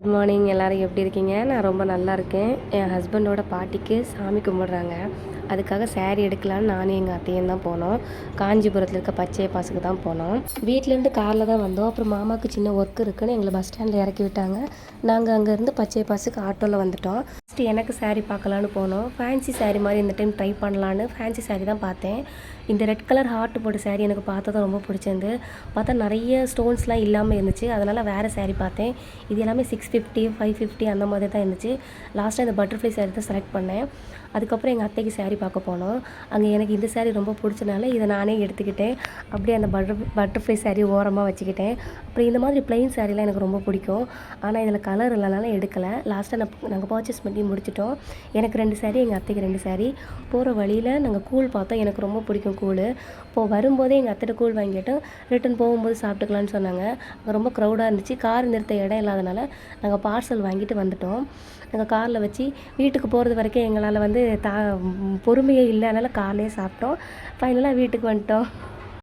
Good morning எல்லோரும் எப்படி இருக்கீங்க? நான் ரொம்ப நல்லா இருக்கேன். என் ஹஸ்பண்டோட பாட்டிக்கு சாமி கும்பிட்றாங்க. அதுக்காக சாரீ எடுக்கலான்னு நானும் எங்கள் அத்தையும் தான் போனோம். காஞ்சிபுரத்தில் இருக்க பச்சைய பாஸுக்கு தான் போனோம். வீட்டிலேருந்து காரில் தான் வந்தோம். அப்புறம் மாமாவுக்கு சின்ன ஒர்க் இருக்குன்னு எங்களை பஸ் ஸ்டாண்டில் இறக்கி விட்டாங்க. நாங்கள் அங்கேருந்து பச்சைய பாஸுக்கு ஆட்டோவில் வந்துட்டோம். ஃபஸ்ட்டு எனக்கு சாரீ பார்க்கலான்னு போனோம். ஃபேன்சி சாரீ மாதிரி இந்த டைம் ட்ரை பண்ணலான்னு ஃபேன்சி சாரீ தான் பார்த்தேன். இந்த ரெட் கலர் ஹார்ட் போட்ட சாரீ எனக்கு பார்த்ததும் ரொம்ப பிடிச்சிருந்து. பார்த்தா நிறைய ஸ்டோன்ஸ்லாம் இல்லாமல் இருந்துச்சு. அதனால் வேறு சாரீ பார்த்தேன். இது எல்லாமே 650 550 அந்த மாதிரி தான் இருந்துச்சு. லாஸ்ட்டாக இந்த பட்டர்ஃப்ளை சாரீ தான் செலக்ட் பண்ணேன். அதுக்கப்புறம் எங்கள் அத்தைக்கு சாரீ பார்க்க போனோம். அங்கே எனக்கு இந்த சாரீ ரொம்ப பிடிச்சனால இதை நானே எடுத்துக்கிட்டேன். அப்படியே அந்த பட்டர்ஃப்ளை சாரீ ஓரமாக வச்சுக்கிட்டேன். அப்புறம் இந்த மாதிரி ப்ளைன் சாரீலாம் எனக்கு ரொம்ப பிடிக்கும். ஆனால் இதில் கலர் இல்லைனால எடுக்கலை. லாஸ்ட்டாக நாங்கள் பர்ச்சேஸ் பண்ணி முடிச்சிட்டோம். எனக்கு 2 சாரீ, எங்கள் அத்தைக்கு 2 சாரீ. போகிற வழியில் நாங்கள் கூழ் பார்த்தோம். எனக்கு ரொம்ப பிடிக்கும் கூழ். இப்போது வரும்போதே எங்கள் அத்தைகிட்ட கூழ் வாங்கிட்டோம். ரிட்டன் போகும்போது சாப்பிட்டுக்கலான்னு சொன்னாங்க. அங்கே ரொம்ப க்ரௌடாக இருந்துச்சு. கார் நிறுத்த இடம் இல்லாதனால நாங்கள் பார்சல் வாங்கிட்டு வந்துட்டோம். நாங்கள் காரில் வச்சு வீட்டுக்கு போகிறது வரைக்கும் எங்களால் பொறுமையே இல்லை. அதனால் கார்லேயே சாப்பிட்டோம். ஃபைனலாக வீட்டுக்கு வந்துட்டோம்.